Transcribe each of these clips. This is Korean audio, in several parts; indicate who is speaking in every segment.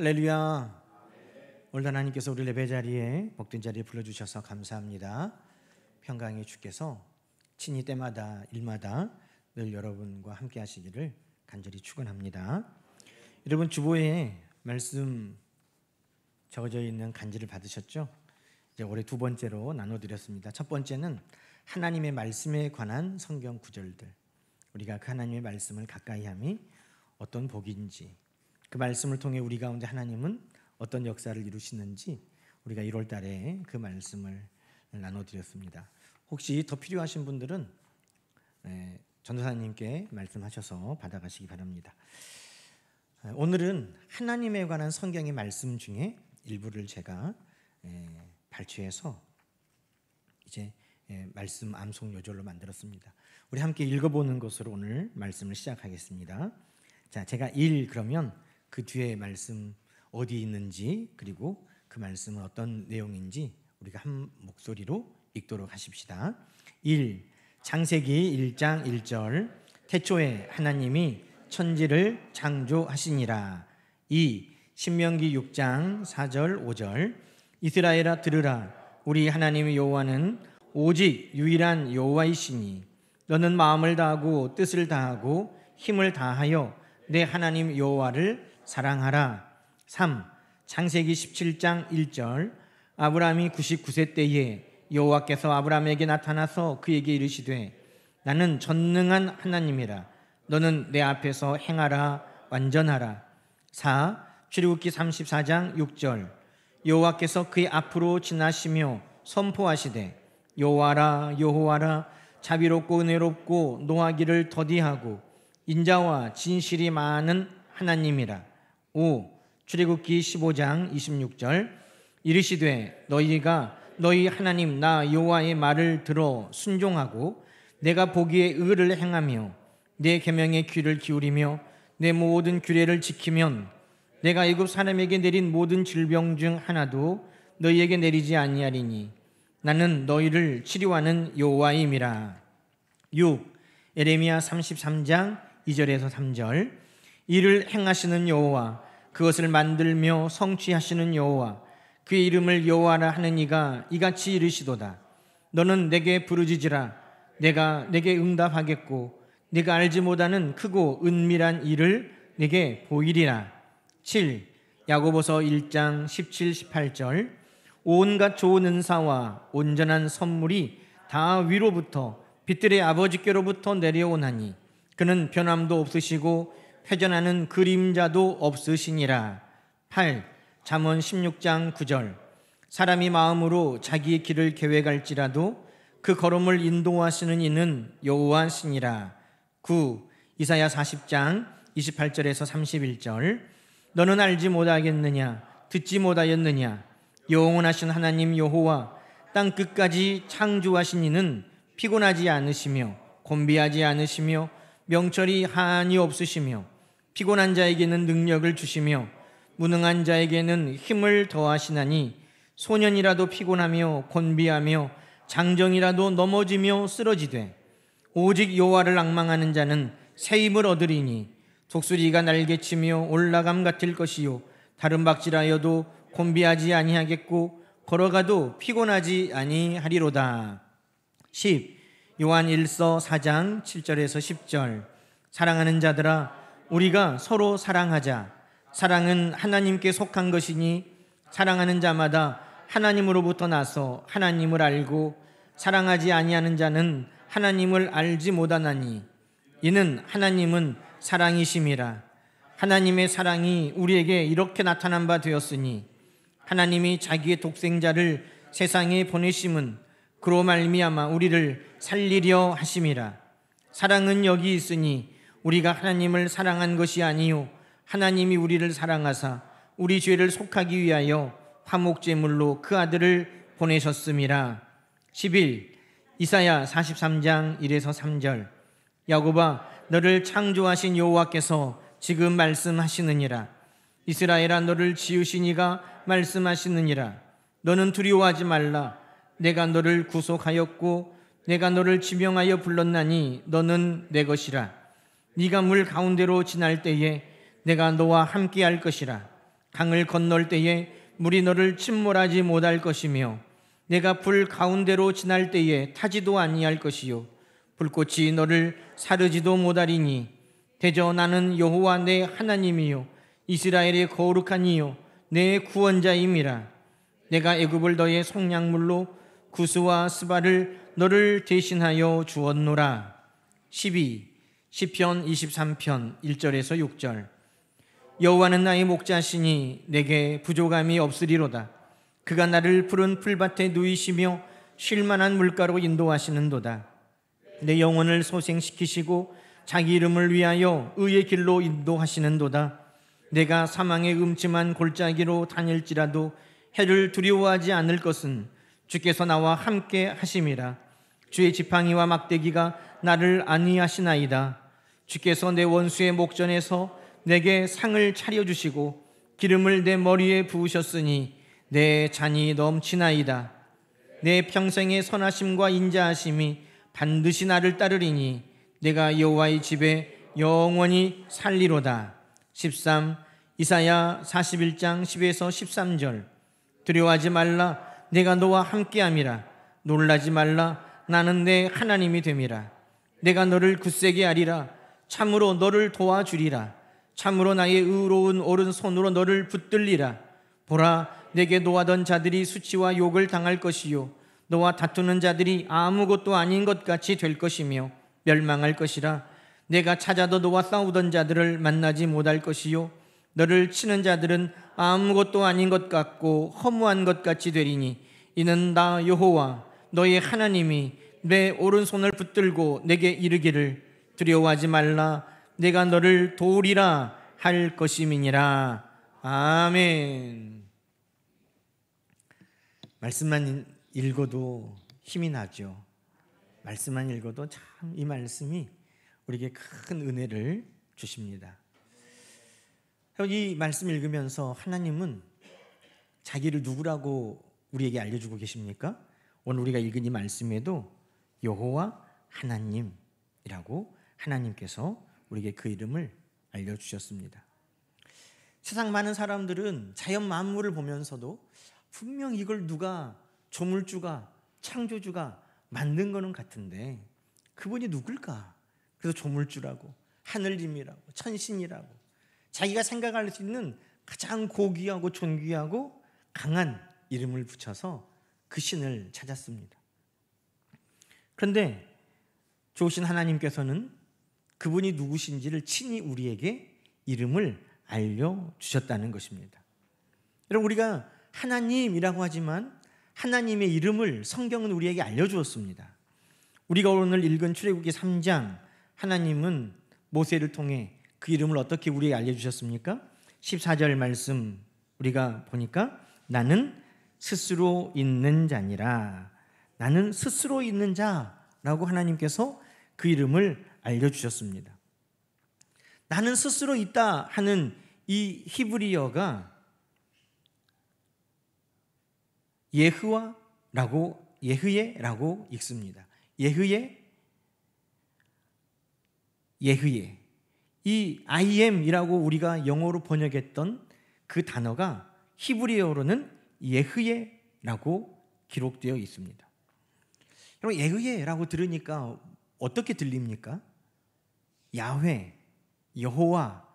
Speaker 1: 할렐루야. 오늘도 하나님께서 우리 예배 자리에 복된 자리에 불러주셔서 감사합니다. 평강의 주께서 친히 때마다 일마다 늘 여러분과 함께 하시기를 간절히 축원합니다. 여러분 주보에 말씀 적어져 있는 간지를 받으셨죠? 이제 올해 두 번째로 나눠드렸습니다. 첫 번째는 하나님의 말씀에 관한 성경 구절들, 우리가 그 하나님의 말씀을 가까이함이 어떤 복인지, 그 말씀을 통해 우리 가운데 하나님은 어떤 역사를 이루시는지 우리가 1월 달에 그 말씀을 나눠드렸습니다. 혹시 더 필요하신 분들은 전도사님께 말씀하셔서 받아가시기 바랍니다. 오늘은 하나님에 관한 성경의 말씀 중에 일부를 제가 발췌해서 이제 말씀 암송 요절로 만들었습니다. 우리 함께 읽어보는 것으로 오늘 말씀을 시작하겠습니다. 자, 제가 그러면 그 뒤에 말씀 어디 있는지, 그리고 그 말씀은 어떤 내용인지 우리가 한 목소리로 읽도록 하십시다. 1. 창세기 1장 1절. 태초에 하나님이 천지를 창조하시니라. 2. 신명기 6장 4절 5절. 이스라엘아 들으라. 우리 하나님 여호와는 오직 유일한 여호와이시니 너는 마음을 다하고 뜻을 다하고 힘을 다하여 내 하나님 여호와를 사랑하라. 3. 창세기 17장 1절. 아브라함이 99세 때에 여호와께서 아브라함에게 나타나서 그에게 이르시되 나는 전능한 하나님이라. 너는 내 앞에서 행하라 완전하라. 4. 출애굽기 34장 6절. 여호와께서 그의 앞으로 지나시며 선포하시되 여호와라 여호와라 자비롭고 은혜롭고 노하기를 더디하고 인자와 진실이 많은 하나님이라. 5. 출애굽기 15장 26절. 이르시되 너희가 너희 하나님 나 여호와의 말을 들어 순종하고 내가 보기에 의를 행하며 내 계명에 귀를 기울이며 내 모든 규례를 지키면 내가 애굽 사람에게 내린 모든 질병 중 하나도 너희에게 내리지 아니하리니 나는 너희를 치료하는 여호와임이라. 6. 에레미야 33장 2절에서 3절. 이를 행하시는 여호와, 그것을 만들며 성취하시는 여호와, 그의 이름을 여호와라 하는 이가 이같이 이르시도다. 너는 내게 부르짖으라. 내가 내게 응답하겠고 네가 알지 못하는 크고 은밀한 일을 내게 보이리라. 7. 야고보서 1장 17, 18절. 온갖 좋은 은사와 온전한 선물이 다 위로부터 빛들의 아버지께로부터 내려오나니 그는 변함도 없으시고 회전하는 그림자도 없으시니라. 8. 잠언 16장 9절. 사람이 마음으로 자기의 길을 계획할지라도 그 걸음을 인도하시는 이는 여호와시니라. 9. 이사야 40장 28절에서 31절. 너는 알지 못하겠느냐 듣지 못하였느냐 영원하신 하나님 여호와 땅 끝까지 창조하신 이는 피곤하지 않으시며 곤비하지 않으시며 명철이 한이 없으시며 피곤한 자에게는 능력을 주시며 무능한 자에게는 힘을 더하시나니 소년이라도 피곤하며 곤비하며 장정이라도 넘어지며 쓰러지되 오직 여호와를 앙망하는 자는 새 힘을 얻으리니 독수리가 날개치며 올라감 같을 것이요 다른 박질하여도 곤비하지 아니하겠고 걸어가도 피곤하지 아니하리로다. 10. 요한 1서 4장 7절에서 10절. 사랑하는 자들아 우리가 서로 사랑하자. 사랑은 하나님께 속한 것이니 사랑하는 자마다 하나님으로부터 나서 하나님을 알고 사랑하지 아니하는 자는 하나님을 알지 못하나니 이는 하나님은 사랑이심이라. 하나님의 사랑이 우리에게 이렇게 나타난 바 되었으니 하나님이 자기의 독생자를 세상에 보내심은 그로 말미암아 우리를 살리려 하심이라. 사랑은 여기 있으니 우리가 하나님을 사랑한 것이 아니요 하나님이 우리를 사랑하사 우리 죄를 속하기 위하여 화목제물로 그 아들을 보내셨음이라. 11. 이사야 43장 1에서 3절. 야곱아 너를 창조하신 여호와께서 지금 말씀하시느니라. 이스라엘아 너를 지으신 이가 말씀하시느니라. 너는 두려워하지 말라. 내가 너를 구속하였고 내가 너를 지명하여 불렀나니 너는 내 것이라. 네가 물 가운데로 지날 때에 내가 너와 함께할 것이라. 강을 건널 때에 물이 너를 침몰하지 못할 것이며 내가 불 가운데로 지날 때에 타지도 아니할 것이요 불꽃이 너를 사르지도 못하리니 대저 나는 여호와 내 하나님이요 이스라엘의 거룩한 이요 내 구원자임이라. 내가 애굽을 너의 속량물로 구스와 스바를 너를 대신하여 주었노라. 12. 시편 23편 1절에서 6절. 여호와는 나의 목자시니 내게 부족함이 없으리로다. 그가 나를 푸른 풀밭에 누이시며 쉴만한 물가로 인도하시는도다. 내 영혼을 소생시키시고 자기 이름을 위하여 의의 길로 인도하시는도다. 내가 사망의 음침한 골짜기로 다닐지라도 해를 두려워하지 않을 것은 주께서 나와 함께 하심이라. 주의 지팡이와 막대기가 나를 안위하시나이다. 주께서 내 원수의 목전에서 내게 상을 차려주시고 기름을 내 머리에 부으셨으니 내 잔이 넘치나이다. 내 평생의 선하심과 인자하심이 반드시 나를 따르리니 내가 여호와의 집에 영원히 살리로다. 13. 이사야 41장 10에서 13절. 두려워하지 말라, 내가 너와 함께함이라. 놀라지 말라, 나는 내 하나님이 됨이라. 내가 너를 굳세게 하리라. 참으로 너를 도와주리라. 참으로 나의 의로운 오른손으로 너를 붙들리라. 보라, 내게 노하던 자들이 수치와 욕을 당할 것이요 너와 다투는 자들이 아무것도 아닌 것 같이 될 것이며 멸망할 것이라. 내가 찾아도 너와 싸우던 자들을 만나지 못할 것이요 너를 치는 자들은 아무것도 아닌 것 같고 허무한 것 같이 되리니 이는 나 여호와 너의 하나님이 내 오른손을 붙들고 내게 이르기를 두려워하지 말라, 내가 너를 도우리라 할 것임이니라. 아멘. 말씀만 읽어도 힘이 나죠. 말씀만 읽어도 참 이 말씀이 우리에게 큰 은혜를 주십니다. 이 말씀 읽으면서 하나님은 자기를 누구라고 우리에게 알려주고 계십니까? 오늘 우리가 읽은 이 말씀에도 여호와 하나님이라고 하나님께서 우리에게 그 이름을 알려주셨습니다. 세상 많은 사람들은 자연 만물을 보면서도 분명 이걸 누가 조물주가 창조주가 만든 거는 같은데 그분이 누굴까? 그래서 조물주라고 하늘님이라고 천신이라고 자기가 생각할 수 있는 가장 고귀하고 존귀하고 강한 이름을 붙여서 그 신을 찾았습니다. 그런데 좋으신 하나님께서는 그분이 누구신지를 친히 우리에게 이름을 알려주셨다는 것입니다. 여러분, 우리가 하나님이라고 하지만 하나님의 이름을 성경은 우리에게 알려주었습니다. 우리가 오늘 읽은 출애굽기 3장, 하나님은 모세를 통해 그 이름을 어떻게 우리에게 알려주셨습니까? 14절 말씀 우리가 보니까 나는 스스로 있는 자니라. 나는 스스로 있는 자라고 하나님께서 그 이름을 알려주셨습니다. 나는 스스로 있다 하는 이 히브리어가 예흐예라고 읽습니다. 예흐예. 이 I am이라고 우리가 영어로 번역했던 그 단어가 히브리어로는 예흐예라고 기록되어 있습니다. 여러분, 예흐예라고 들으니까 어떻게 들립니까? 야훼, 여호와,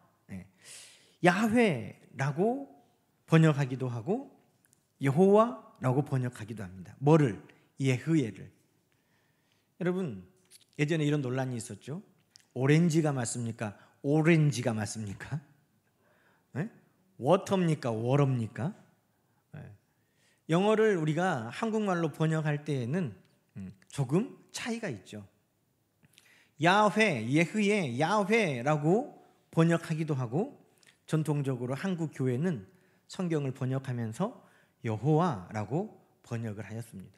Speaker 1: 야훼라고 번역하기도 하고 여호와라고 번역하기도 합니다. 뭐를? 예흐예를. 여러분, 예전에 이런 논란이 있었죠. 오렌지가 맞습니까? 오렌지가 맞습니까? 워터입니까? 워럽니까? 영어를 우리가 한국말로 번역할 때에는 조금 차이가 있죠. 야훼, 예흐예, 야훼라고 번역하기도 하고 전통적으로 한국 교회는 성경을 번역하면서 여호와라고 번역을 하였습니다.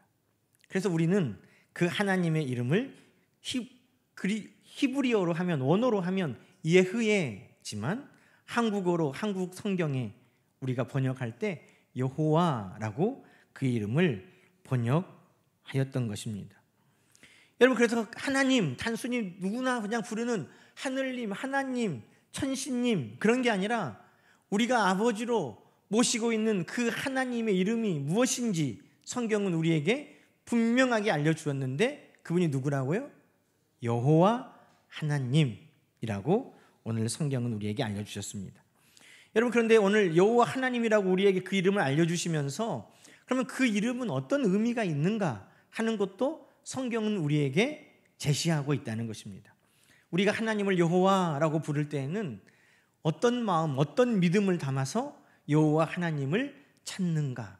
Speaker 1: 그래서 우리는 그 하나님의 이름을 히브리어로 하면, 원어로 하면 예흐예지만 한국어로, 한국 성경에 우리가 번역할 때 여호와라고 그 이름을 번역하였던 것입니다. 여러분, 그래서 하나님, 단순히 누구나 그냥 부르는 하늘님, 하나님, 천신님 그런 게 아니라 우리가 아버지로 모시고 있는 그 하나님의 이름이 무엇인지 성경은 우리에게 분명하게 알려주었는데 그분이 누구라고요? 여호와 하나님이라고 오늘 성경은 우리에게 알려주셨습니다. 여러분, 그런데 오늘 여호와 하나님이라고 우리에게 그 이름을 알려주시면서 그러면 그 이름은 어떤 의미가 있는가 하는 것도 성경은 우리에게 제시하고 있다는 것입니다. 우리가 하나님을 여호와라고 부를 때에는 어떤 마음, 어떤 믿음을 담아서 여호와 하나님을 찾는가,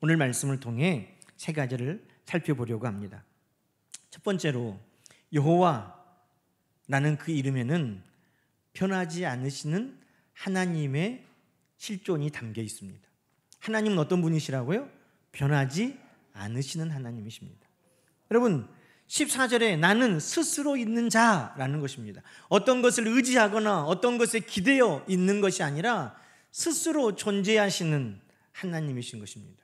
Speaker 1: 오늘 말씀을 통해 세 가지를 살펴보려고 합니다. 첫 번째로 여호와라는 그 이름에는 변하지 않으시는 하나님의 실존이 담겨 있습니다. 하나님은 어떤 분이시라고요? 변하지 않으시는 하나님이십니다. 여러분, 14절에 나는 스스로 있는 자라는 것입니다. 어떤 것을 의지하거나 어떤 것에 기대어 있는 것이 아니라 스스로 존재하시는 하나님이신 것입니다.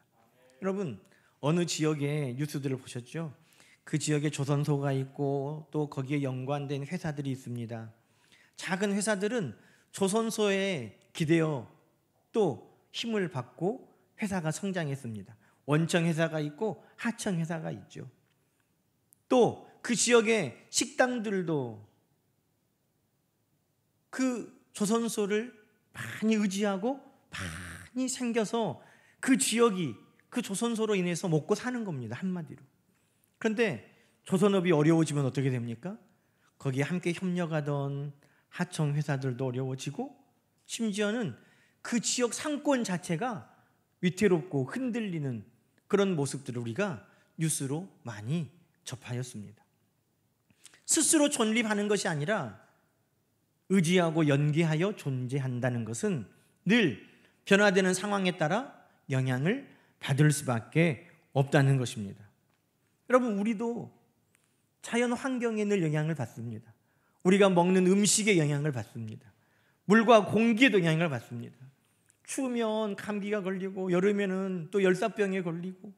Speaker 1: 여러분, 어느 지역의 뉴스들을 보셨죠? 그 지역에 조선소가 있고 또 거기에 연관된 회사들이 있습니다. 작은 회사들은 조선소에 기대어 또 힘을 받고 회사가 성장했습니다. 원청 회사가 있고 하청 회사가 있죠. 또 그 지역의 식당들도 그 조선소를 많이 의지하고 많이 생겨서 그 지역이 그 조선소로 인해서 먹고 사는 겁니다, 한마디로. 그런데 조선업이 어려워지면 어떻게 됩니까? 거기에 함께 협력하던 하청 회사들도 어려워지고 심지어는 그 지역 상권 자체가 위태롭고 흔들리는 그런 모습들을 우리가 뉴스로 많이 접하였습니다. 스스로 존립하는 것이 아니라 의지하고 연계하여 존재한다는 것은 늘 변화되는 상황에 따라 영향을 받을 수밖에 없다는 것입니다. 여러분, 우리도 자연 환경에 늘 영향을 받습니다. 우리가 먹는 음식에 영향을 받습니다. 물과 공기에도 영향을 받습니다. 추우면 감기가 걸리고 여름에는 또 열사병에 걸리고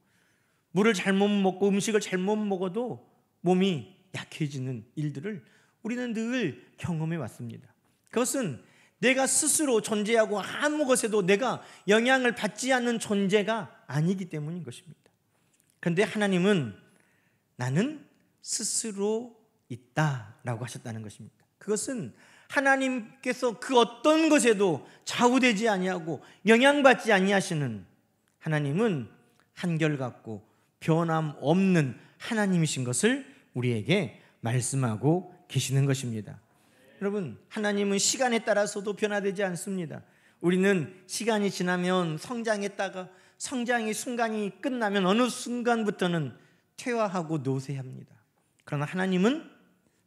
Speaker 1: 물을 잘못 먹고 음식을 잘못 먹어도 몸이 약해지는 일들을 우리는 늘 경험해 왔습니다. 그것은 내가 스스로 존재하고 아무 것에도 내가 영향을 받지 않는 존재가 아니기 때문인 것입니다. 그런데 하나님은 나는 스스로 있다라고 하셨다는 것입니다. 그것은 하나님께서 그 어떤 것에도 좌우되지 아니하고 영향받지 아니하시는 하나님은 한결같고 변함없는 하나님이신 것을 우리에게 말씀하고 계시는 것입니다. 여러분, 하나님은 시간에 따라서도 변화되지 않습니다. 우리는 시간이 지나면 성장했다가 성장의 순간이 끝나면 어느 순간부터는 퇴화하고 노쇠합니다. 그러나 하나님은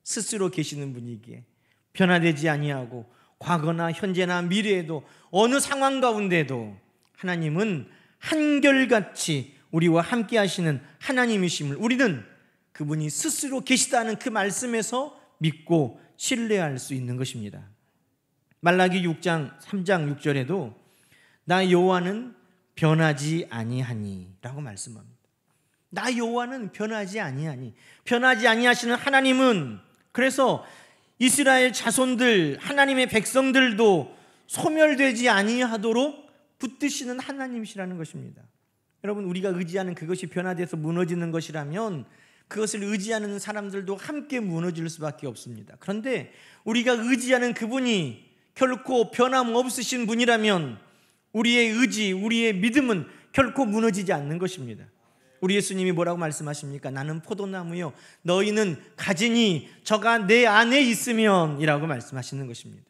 Speaker 1: 스스로 계시는 분이기에 변화되지 아니하고 과거나 현재나 미래에도 어느 상황 가운데도 하나님은 한결같이 우리와 함께 하시는 하나님이심을 우리는 그분이 스스로 계시다는 그 말씀에서 믿고 신뢰할 수 있는 것입니다. 말라기 6장 3장 6절에도 나 여호와는 변하지 아니하니 라고 말씀합니다. 나 여호와는 변하지 아니하니, 변하지 아니하시는 하나님은 그래서 이스라엘 자손들, 하나님의 백성들도 소멸되지 아니하도록 붙드시는 하나님이시라는 것입니다. 여러분, 우리가 의지하는 그것이 변화돼서 무너지는 것이라면 그것을 의지하는 사람들도 함께 무너질 수밖에 없습니다. 그런데 우리가 의지하는 그분이 결코 변함없으신 분이라면 우리의 의지, 우리의 믿음은 결코 무너지지 않는 것입니다. 우리 예수님이 뭐라고 말씀하십니까? 나는 포도나무요 너희는 가지니 저가 내 안에 있으면 이라고 말씀하시는 것입니다.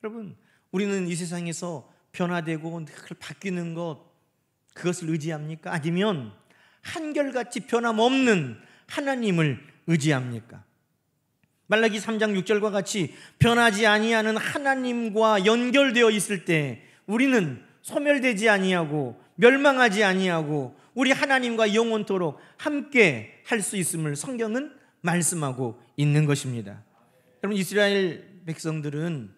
Speaker 1: 여러분, 우리는 이 세상에서 변화되고 늘 바뀌는 것, 그것을 의지합니까? 아니면 한결같이 변함없는 하나님을 의지합니까? 말라기 3장 6절과 같이 변하지 아니하는 하나님과 연결되어 있을 때 우리는 소멸되지 아니하고 멸망하지 아니하고 우리 하나님과 영원토록 함께 할 수 있음을 성경은 말씀하고 있는 것입니다. 여러분, 이스라엘 백성들은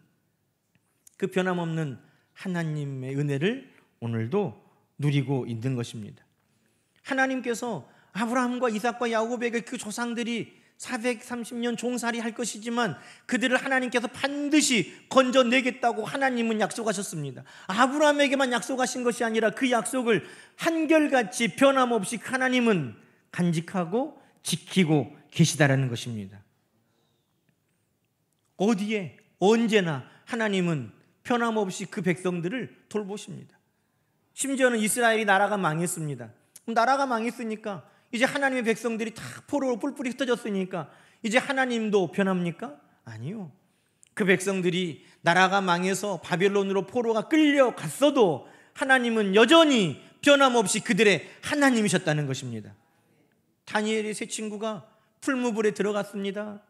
Speaker 1: 그 변함없는 하나님의 은혜를 오늘도 누리고 있는 것입니다. 하나님께서 아브라함과 이삭과 야곱에게 그 조상들이 430년 종살이 할 것이지만 그들을 하나님께서 반드시 건져내겠다고 하나님은 약속하셨습니다. 아브라함에게만 약속하신 것이 아니라 그 약속을 한결같이 변함없이 하나님은 간직하고 지키고 계시다라는 것입니다. 어디에 언제나 하나님은 변함없이 그 백성들을 돌보십니다. 심지어는 이스라엘이 나라가 망했습니다. 나라가 망했으니까 이제 하나님의 백성들이 다 포로로 뿔뿔이 흩어졌으니까 이제 하나님도 변합니까? 아니요. 그 백성들이 나라가 망해서 바벨론으로 포로가 끌려갔어도 하나님은 여전히 변함없이 그들의 하나님이셨다는 것입니다. 다니엘의 세 친구가 풀무불에 들어갔습니다.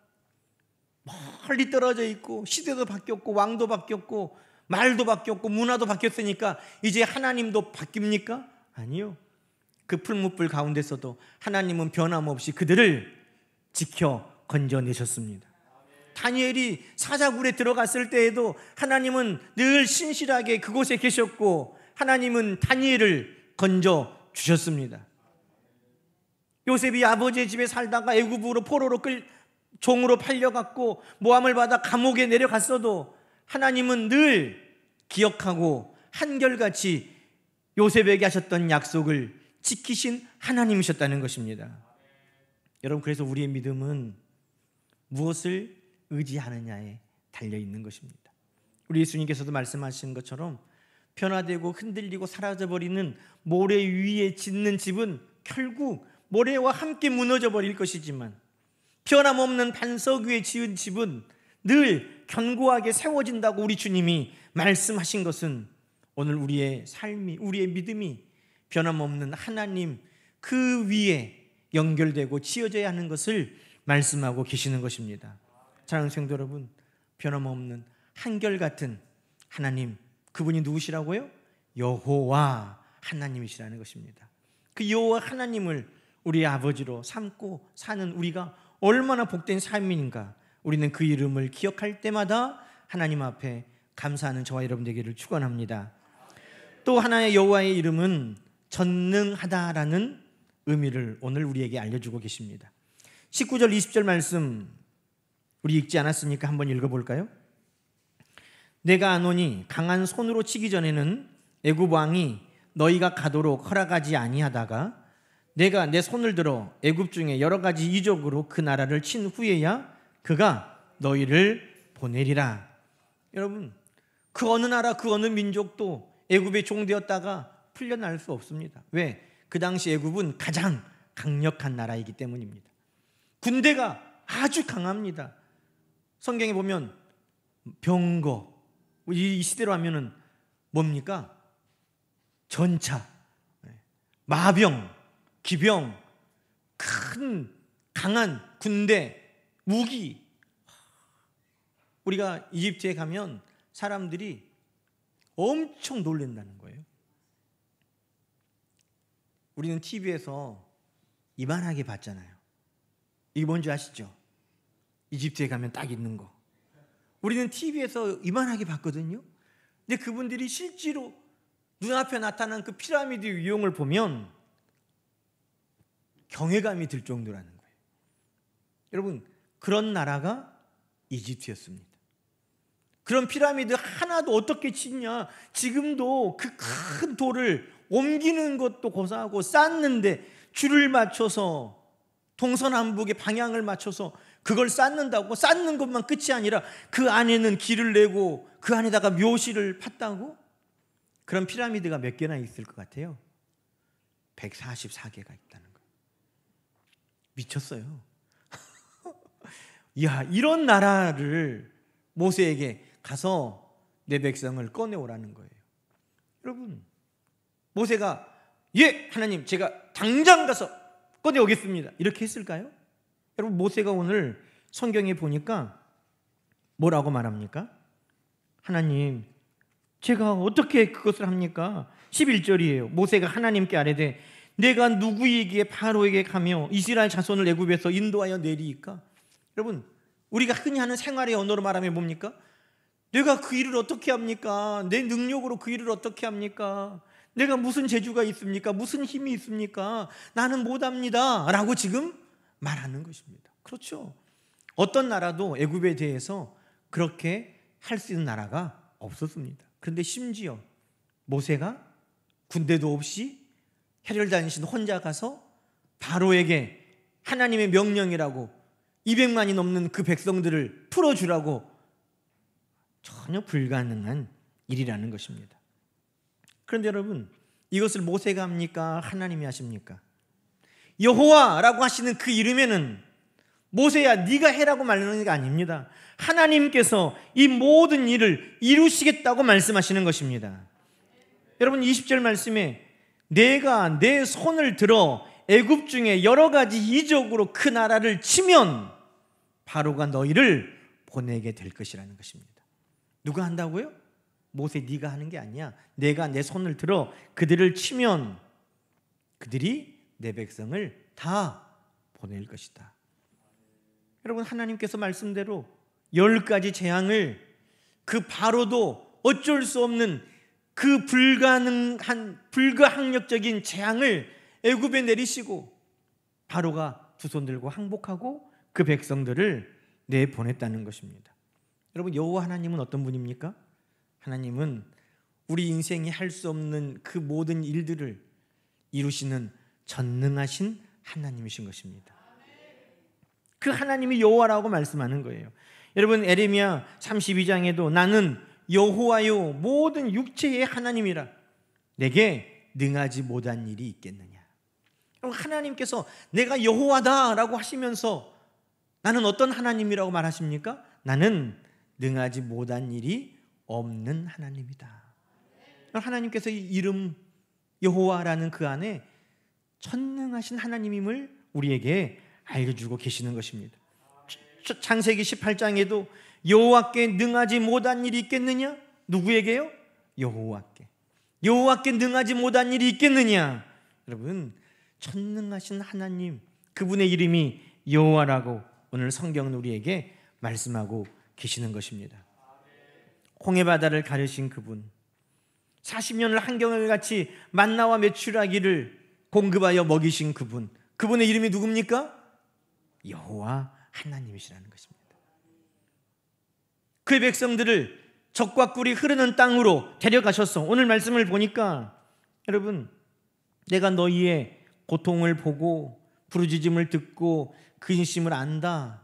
Speaker 1: 멀리 떨어져 있고 시대도 바뀌었고 왕도 바뀌었고 말도 바뀌었고 문화도 바뀌었으니까 이제 하나님도 바뀝니까? 아니요. 그 풀무불 가운데서도 하나님은 변함없이 그들을 지켜 건져내셨습니다. 다니엘이 사자굴에 들어갔을 때에도 하나님은 늘 신실하게 그곳에 계셨고 하나님은 다니엘을 건져주셨습니다. 요셉이 아버지의 집에 살다가 애굽으로 포로로 종으로 팔려갔고 모함을 받아 감옥에 내려갔어도 하나님은 늘 기억하고 한결같이 요셉에게 하셨던 약속을 지키신 하나님이셨다는 것입니다. 여러분, 그래서 우리의 믿음은 무엇을 의지하느냐에 달려있는 것입니다. 우리 예수님께서도 말씀하신 것처럼 변화되고 흔들리고 사라져버리는 모래 위에 짓는 집은 결국 모래와 함께 무너져 버릴 것이지만 변함없는 반석 위에 지은 집은 늘 견고하게 세워진다고 우리 주님이 말씀하신 것은 오늘 우리의 삶이, 우리의 믿음이 변함없는 하나님 그 위에 연결되고 지어져야 하는 것을 말씀하고 계시는 것입니다. 사랑하는 성도 여러분, 변함없는 한결같은 하나님, 그분이 누구시라고요? 여호와 하나님이시라는 것입니다. 그 여호와 하나님을 우리의 아버지로 삼고 사는 우리가 얼마나 복된 삶인가. 우리는 그 이름을 기억할 때마다 하나님 앞에 감사하는 저와 여러분 되기를 축원합니다. 또 하나의 여호와의 이름은 전능하다라는 의미를 오늘 우리에게 알려주고 계십니다. 19절 20절 말씀 우리 읽지 않았습니까? 한번 읽어볼까요? 내가 아노니 강한 손으로 치기 전에는 애굽 왕이 너희가 가도록 허락하지 아니하다가 내가 내 손을 들어 애굽 중에 여러 가지 이적으로 그 나라를 친 후에야 그가 너희를 보내리라. 여러분, 그 어느 나라 그 어느 민족도 애굽의 종되었다가 풀려날 수 없습니다. 왜? 그 당시 애굽은 가장 강력한 나라이기 때문입니다. 군대가 아주 강합니다. 성경에 보면 병거, 이 시대로 하면은 뭡니까? 전차, 마병, 기병, 큰 강한 군대, 무기. 우리가 이집트에 가면 사람들이 엄청 놀란다는 거예요. 우리는 TV에서 이만하게 봤잖아요. 이게 뭔지 아시죠? 이집트에 가면 딱 있는 거. 우리는 TV에서 이만하게 봤거든요. 근데 그분들이 실제로 눈앞에 나타난 그 피라미드 유형을 보면 경외감이 들 정도라는 거예요. 여러분, 그런 나라가 이집트였습니다. 그런 피라미드 하나도 어떻게 짓냐? 지금도 그 큰 돌을 옮기는 것도 고사하고 쌓는데 줄을 맞춰서 동서남북의 방향을 맞춰서 그걸 쌓는다고, 쌓는 것만 끝이 아니라 그 안에는 길을 내고 그 안에다가 묘실을 팠다고? 그런 피라미드가 몇 개나 있을 것 같아요? 144개가 있다는 거예요. 미쳤어요. 이야, 이런 나라를 모세에게 가서 내 백성을 꺼내오라는 거예요. 여러분, 모세가 예, 하나님 제가 당장 가서 꺼내오겠습니다 이렇게 했을까요? 여러분, 모세가 오늘 성경에 보니까 뭐라고 말합니까? 하나님, 제가 어떻게 그것을 합니까? 11절이에요. 모세가 하나님께 아뢰되 내가 누구에게 바로에게 가며 이스라엘 자손을 애굽에서 인도하여 내리이까? 여러분, 우리가 흔히 하는 생활의 언어로 말하면 뭡니까? 내가 그 일을 어떻게 합니까? 내 능력으로 그 일을 어떻게 합니까? 내가 무슨 재주가 있습니까? 무슨 힘이 있습니까? 나는 못합니다 라고 지금 말하는 것입니다. 그렇죠. 어떤 나라도 애굽에 대해서 그렇게 할 수 있는 나라가 없었습니다. 그런데 심지어 모세가 군대도 없이 헬열단신 혼자 가서 바로에게 하나님의 명령이라고 200만이 넘는 그 백성들을 풀어주라고, 전혀 불가능한 일이라는 것입니다. 그런데 여러분, 이것을 모세가 합니까? 하나님이 하십니까? 여호와라고 하시는 그 이름에는 모세야 네가 해라고 말하는 게 아닙니다. 하나님께서 이 모든 일을 이루시겠다고 말씀하시는 것입니다. 여러분, 20절 말씀에 내가 내 손을 들어 애굽 중에 여러 가지 이적으로 그 나라를 치면 바로가 너희를 보내게 될 것이라는 것입니다. 누가 한다고요? 모세 네가 하는 게 아니야. 내가 내 손을 들어 그들을 치면 그들이 내 백성을 다 보낼 것이다. 여러분, 하나님께서 말씀대로 10가지 재앙을, 그 바로도 어쩔 수 없는 그 불가항력적인 재앙을 애굽에 내리시고 바로가 두 손 들고 항복하고 그 백성들을 내보냈다는 것입니다. 여러분, 여호와 하나님은 어떤 분입니까? 하나님은 우리 인생이 할 수 없는 그 모든 일들을 이루시는 전능하신 하나님이신 것입니다. 그 하나님이 여호와라고 말씀하는 거예요. 여러분, 에레미야 32장에도 나는 여호와요 모든 육체의 하나님이라 내게 능하지 못한 일이 있겠느냐. 하나님께서 내가 여호와다라고 하시면서 나는 어떤 하나님이라고 말하십니까? 나는 능하지 못한 일이 없는 하나님이다. 하나님께서 이 이름 여호와라는 그 안에 전능하신 하나님임을 우리에게 알려주고 계시는 것입니다. 창세기 18장에도 여호와께 능하지 못한 일이 있겠느냐? 누구에게요? 여호와께. 여호와께 능하지 못한 일이 있겠느냐? 여러분, 전능하신 하나님, 그분의 이름이 여호와라고 오늘 성경은 우리에게 말씀하고 계시는 것입니다. 홍해바다를 가르신 그분, 40년을 한겨울같이 만나와 메추라기를 공급하여 먹이신 그분, 그분의 이름이 누굽니까? 여호와 하나님이시라는 것입니다. 그의 백성들을 적과 꿀이 흐르는 땅으로 데려가셨어. 오늘 말씀을 보니까 여러분, 내가 너희의 고통을 보고 부르짖음을 듣고 근심을 안다.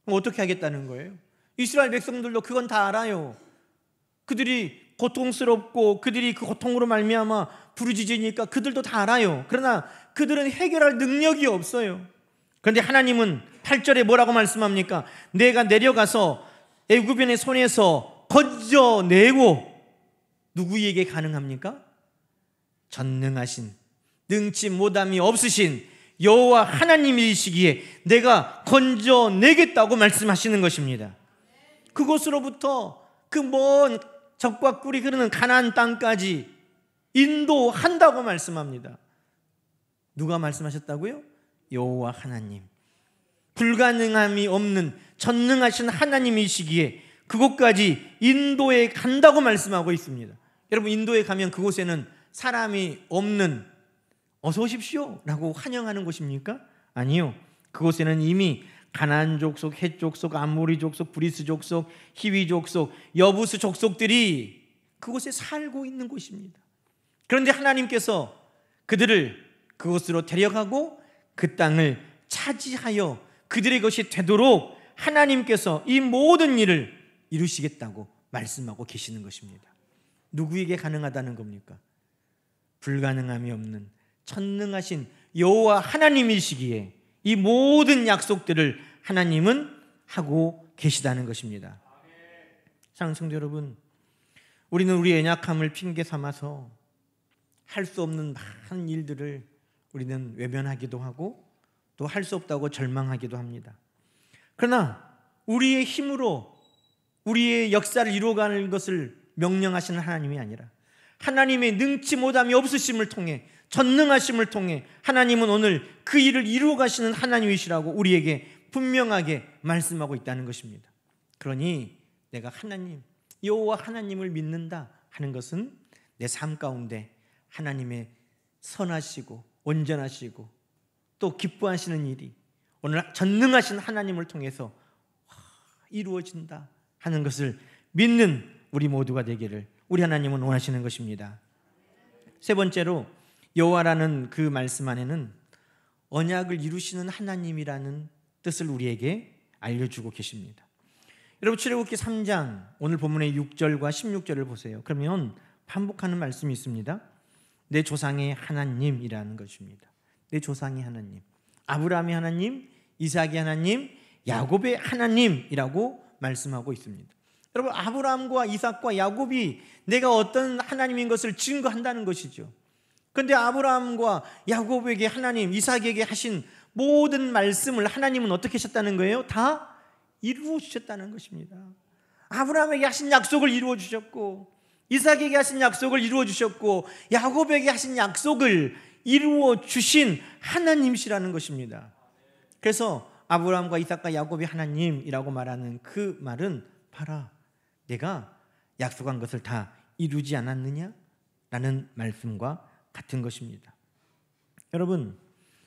Speaker 1: 어떻게 하겠다는 거예요? 이스라엘 백성들도 그건 다 알아요. 그들이 고통스럽고 그들이 그 고통으로 말미암아 부르짖으니까 그들도 다 알아요. 그러나 그들은 해결할 능력이 없어요. 그런데 하나님은 8절에 뭐라고 말씀합니까? 내가 내려가서 애굽인의 손에서 건져내고, 누구에게 가능합니까? 전능하신, 능치 못함이 없으신 여호와 하나님이시기에 내가 건져내겠다고 말씀하시는 것입니다. 그곳으로부터 그 먼 적과 꿀이 흐르는 가나안 땅까지 인도한다고 말씀합니다. 누가 말씀하셨다고요? 여호와 하나님. 불가능함이 없는 전능하신 하나님이시기에 그곳까지 인도에 간다고 말씀하고 있습니다. 여러분, 인도에 가면 그곳에는 사람이 없는, 어서 오십시오 라고 환영하는 곳입니까? 아니요. 그곳에는 이미 가나안 족속, 헷 족속, 아모리 족속, 브리스 족속, 히위 족속, 여부스 족속들이 그곳에 살고 있는 곳입니다. 그런데 하나님께서 그들을 그곳으로 데려가고 그 땅을 차지하여 그들의 것이 되도록 하나님께서 이 모든 일을 이루시겠다고 말씀하고 계시는 것입니다. 누구에게 가능하다는 겁니까? 불가능함이 없는 전능하신 여호와 하나님이시기에 이 모든 약속들을 하나님은 하고 계시다는 것입니다. 사랑하는 성도 여러분, 우리는 우리의 연약함을 핑계 삼아서 할 수 없는 많은 일들을 우리는 외면하기도 하고 또 할 수 없다고 절망하기도 합니다. 그러나 우리의 힘으로 우리의 역사를 이루어가는 것을 명령하시는 하나님이 아니라 하나님의 능치 못함이 없으심을 통해, 전능하심을 통해 하나님은 오늘 그 일을 이루어 가시는 하나님이시라고 우리에게 분명하게 말씀하고 있다는 것입니다. 그러니 내가 하나님, 여호와 하나님을 믿는다 하는 것은 내 삶 가운데 하나님의 선하시고 온전하시고 또 기뻐하시는 일이 오늘 전능하신 하나님을 통해서 이루어진다 하는 것을 믿는 우리 모두가 되기를 우리 하나님은 원하시는 것입니다. 세 번째로 여호와라는 그 말씀 안에는 언약을 이루시는 하나님이라는 뜻을 우리에게 알려주고 계십니다. 여러분 출애굽기 3장 오늘 본문의 6절과 16절을 보세요. 그러면 반복하는 말씀이 있습니다. 내 조상의 하나님이라는 것입니다. 내 조상의 하나님, 아브라함의 하나님, 이삭의 하나님, 야곱의 하나님이라고 말씀하고 있습니다. 여러분 아브라함과 이삭과 야곱이 내가 어떤 하나님인 것을 증거한다는 것이죠. 그런데 아브라함과 야곱에게 하나님, 이삭에게 하신 모든 말씀을 하나님은 어떻게 하셨다는 거예요? 다 이루어 주셨다는 것입니다. 아브라함에게 하신 약속을 이루어 주셨고, 이삭에게 하신 약속을 이루어 주셨고, 야곱에게 하신 약속을 이루어 주신 하나님이시라는 것입니다. 그래서 아브라함과 이삭과 야곱이 하나님이라고 말하는 그 말은 봐라, 내가 약속한 것을 다 이루지 않았느냐? 라는 말씀과 같은 것입니다. 여러분,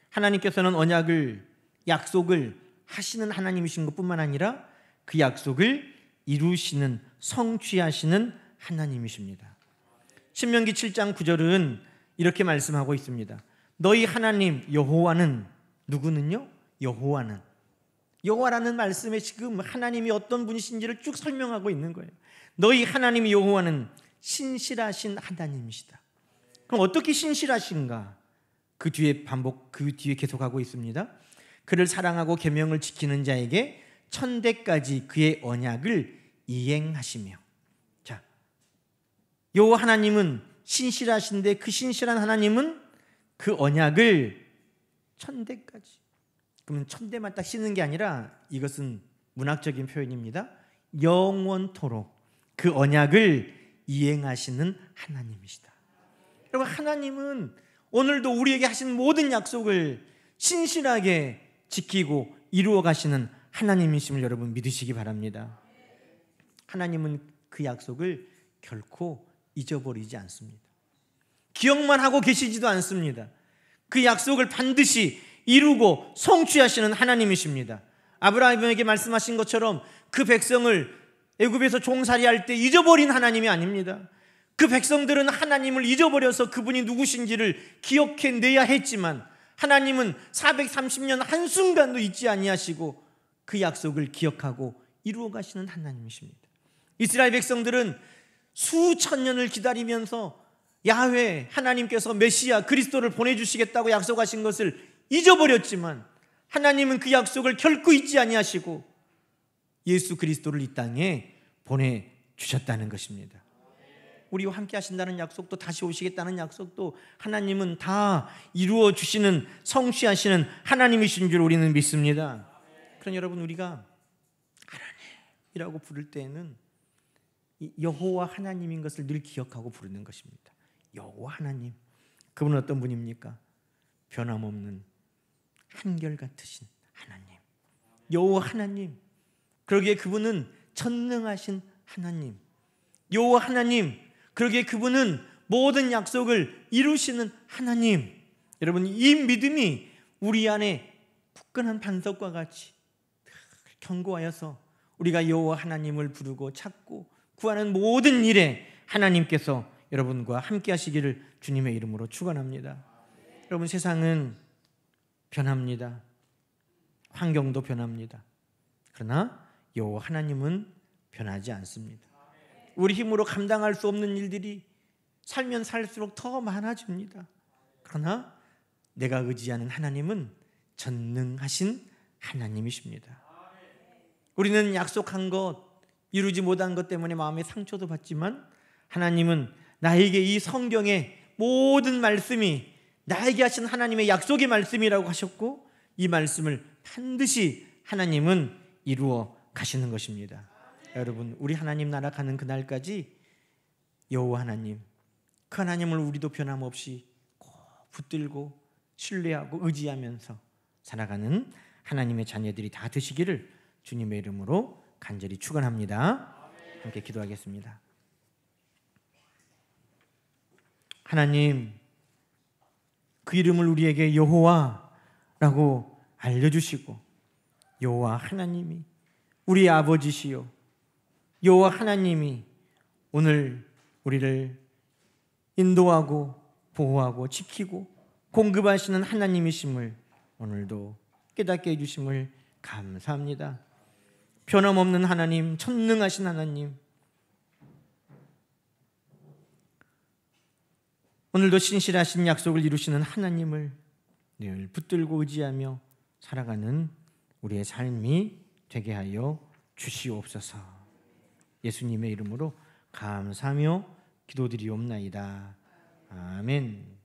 Speaker 1: 하나님께서는 언약을, 약속을 하시는 하나님이신 것뿐만 아니라 그 약속을 이루시는, 성취하시는 하나님이십니다. 신명기 7장 9절은 이렇게 말씀하고 있습니다. 너희 하나님 여호와는 누구는요? 여호와라는 말씀에 지금 하나님이 어떤 분이신지를 쭉 설명하고 있는 거예요. 너희 하나님 여호와는 신실하신 하나님이시다. 그럼 어떻게 신실하신가? 그 뒤에 계속하고 있습니다. 그를 사랑하고 계명을 지키는 자에게 천대까지 그의 언약을 이행하시며. 자, 여호와 하나님은 신실하신데 그 신실한 하나님은 그 언약을 천대까지. 그러면 천대만 딱 씻는 게 아니라 이것은 문학적인 표현입니다. 영원토록 그 언약을 이행하시는 하나님이시다. 여러분, 하나님은 오늘도 우리에게 하신 모든 약속을 신실하게 지키고 이루어 가시는 하나님이심을 여러분 믿으시기 바랍니다. 하나님은 그 약속을 결코 잊어버리지 않습니다. 기억만 하고 계시지도 않습니다. 그 약속을 반드시 이루고 성취하시는 하나님이십니다. 아브라함에게 말씀하신 것처럼 그 백성을 애굽에서 종살이할 때 잊어버린 하나님이 아닙니다. 그 백성들은 하나님을 잊어버려서 그분이 누구신지를 기억해내야 했지만 하나님은 430년 한순간도 잊지 아니하시고 그 약속을 기억하고 이루어 가시는 하나님이십니다. 이스라엘 백성들은 수천 년을 기다리면서 야훼 하나님께서 메시아 그리스도를 보내주시겠다고 약속하신 것을 잊어버렸지만 하나님은 그 약속을 결코 잊지 아니하시고 예수 그리스도를 이 땅에 보내주셨다는 것입니다. 우리와 함께 하신다는 약속도, 다시 오시겠다는 약속도 하나님은 다 이루어 주시는, 성취하시는 하나님이신 줄 우리는 믿습니다. 그러나 여러분, 우리가 하나님이라고 부를 때에는 여호와 하나님인 것을 늘 기억하고 부르는 것입니다. 여호와 하나님, 그분은 어떤 분입니까? 변함없는 한결같으신 하나님, 여호와 하나님. 그러기에 그분은 전능하신 하나님, 여호와 하나님. 그러기에 그분은 모든 약속을 이루시는 하나님. 여러분, 이 믿음이 우리 안에 굳건한 반석과 같이 견고하여서 우리가 여호와 하나님을 부르고 찾고 구하는 모든 일에 하나님께서 여러분과 함께 하시기를 주님의 이름으로 축원합니다. 여러분, 세상은 변합니다. 환경도 변합니다. 그러나 여호와 하나님은 변하지 않습니다. 우리 힘으로 감당할 수 없는 일들이 살면 살수록 더 많아집니다. 그러나 내가 의지하는 하나님은 전능하신 하나님이십니다. 우리는 약속한 것, 이루지 못한 것 때문에 마음에 상처도 받지만 하나님은 나에게 이 성경의 모든 말씀이 나에게 하신 하나님의 약속의 말씀이라고 하셨고 이 말씀을 반드시 하나님은 이루어 가시는 것입니다. 여러분, 우리 하나님 나라 가는 그날까지 여호와 하나님, 그 하나님을 우리도 변함없이 꼭 붙들고 신뢰하고 의지하면서 살아가는 하나님의 자녀들이 다 되시기를 주님의 이름으로 간절히 축원합니다. 함께 기도하겠습니다. 하나님, 그 이름을 우리에게 여호와라고 알려주시고 여호와 하나님이 우리 아버지시요 여호와 하나님이 오늘 우리를 인도하고 보호하고 지키고 공급하시는 하나님이심을 오늘도 깨닫게 해주심을 감사합니다. 변함없는 하나님, 천능하신 하나님, 오늘도 신실하신 약속을 이루시는 하나님을 늘 붙들고 의지하며 살아가는 우리의 삶이 되게 하여 주시옵소서. 예수님의 이름으로 감사하며 기도드리옵나이다. 아멘.